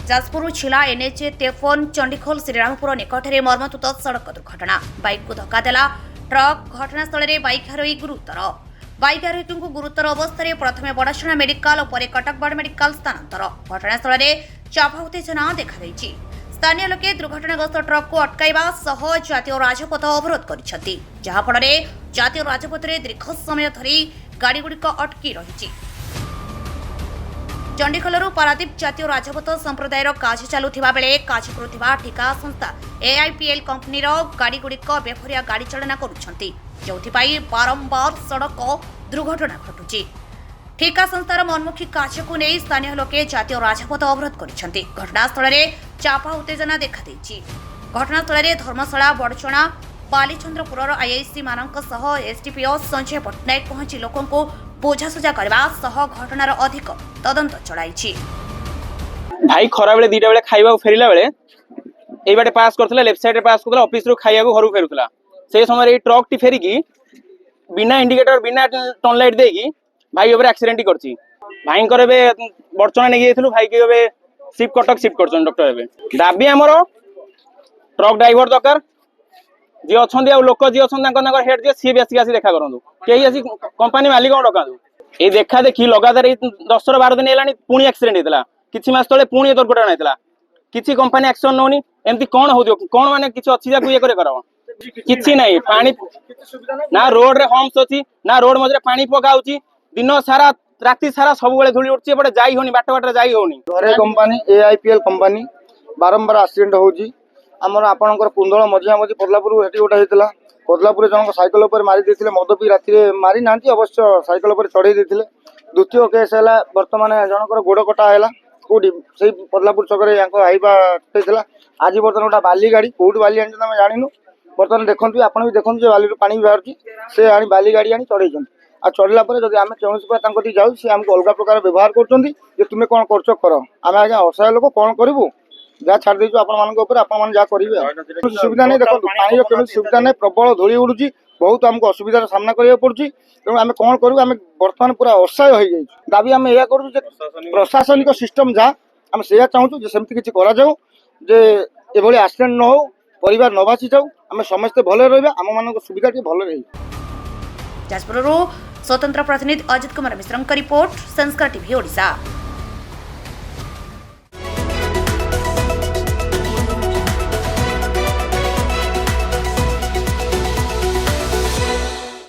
जाजपुर जिला एनएच 53 चंडीखोल श्रीरामपुर निकट में मर्मन्तुद सड़क दुर्घटना बाइक को धक्का देला ट्रक घटनास्थल में बाइक आरोही गुरुतर बाइक आरोही को गुरुतर अवस्था प्रथम बड़ाशुणा मेडिकल और कटक बड़ मेडिकल स्थानांतर घटनास्थल में चापा उत्तेजना देखा स्थानीय लोके दुर्घटनाग्रस्त ट्रक को अटकाइबा सह जातीय राजपथ अवरोध कर जहाँफल जातीय राजपथ में दीर्घ समय धरी गाड़ीगुड़िक अटकी रही चंडीखोलू पारादीप जातीय राजपथ संप्रदायर काज चलुवा बेले काज करुवा ठिका संस्था एआईपीएल कंपनी गाड़ीगुड़िक बेफरिया गाड़ी चलना करुँच बारंबार सड़क दुर्घटना घटुची ठिका संस्थार मनमुखी कार्य को नहीं स्थानीय लोके जातीय राजपथ अवरोध कर घटनास्थल में चापा उत्तेजना देखा घटनास्थल में धर्मशाला बड़चणा बालीचंद्रपुर आईआईसी मानक एसडीपीओ संजय पट्टनायक पहुंची लोकों को बोझासुझा करने घटनार अधिक तदंत चलाई भाई खरा बेले 2टा बेले खाइबा फेरिला बेले एई बाटे पास करथला लेफ्ट साइड रे पास करथला ऑफिस रो खाइया को घर फेरुथला से समय ए ट्रक टी फेरिकी बिना इंडिकेटर बिना टर्न लाइट देकी भाई ओवर एक्सीडेंट करछि भाई करे बे बड़चना नै गेथलु भाई के बे शिफ्ट कटक शिफ्ट करछन डॉक्टर बे दाबी हमरो ट्रक ड्राइवर दरकार जे अछंदी आ लोक जे अछन तांकर हेड जे सी बेसी आसी देखा करंदु केही आसी कंपनी मालिक डकादु ए देखा देखी लगातार 10 12 दिन हेलानी पुणी एक्सीडेंट हेतला किछि मास तळे पुणी दुर्घटना हेतला किछि कंपनी एक्शन नोनी एमती कोन हो कोन माने किछि अछि जा ये करे करबो किछि नै पानी ना रोड रे हम्स अछि ना रोड मजरे पानी पकाउची दिन सारा राति सारा सब बेले धुली उठछि एपटे जाई होनी बाट बाट जाई होनी घरे कंपनी एआईपीएल कंपनी बारंबार एक्सीडेंट होउची आमर आपणकर कुंदल मझिया मझी कोल्हापुर हेटी गोटा होता कोल्हापुर जनक साइकेल पर मारी देते मद पी राति मारी ना अवश्य साइकेल पर चढ़ई देते द्वितीय केस है बर्तमान जनकर गोड़ कटा है कौटी से कोल्हापुर छकरे हाइबा टूटा आज बर्तमान गोटा बाली गाड़ी कौटी बाली आनी आम जानू बर्तमान देखते आप भी देखते बाली पानी भी बाहर से आनी बाली गाड़ी आनी चढ़ई आ चढ़ला जब आम कौन जाऊ सी आमको अलग प्रकार व्यवहार कर तुम्हें कौन कर आम आज्ञा असहाय लोक कौन करूँ जहाँ छाड़ दे जहाँ करेंगे सुविधा नहीं देखो पानी कौन सुविधा नहीं प्रबल धूली उड़ूची बहुत आमको असुविधार सामना करा पड़ी तेणु आम कौन करूँ आम बर्तमान पूरा असहाय हो जाए दाबी आम यह करूँ प्रशासनिक सिस्टम जहाँ आम से चाहूँ सेमती किसी कराऊ जे एभली एक्सीडेंट न हो परिवार न भासी जाऊ आम समस्ते भले रहा आम मान सुविधा भले रही जाजपुर स्वतंत्र प्रतिनिधि अजित कुमार मिश्र रिपोर्ट संस्कार टीवी ओडिशा।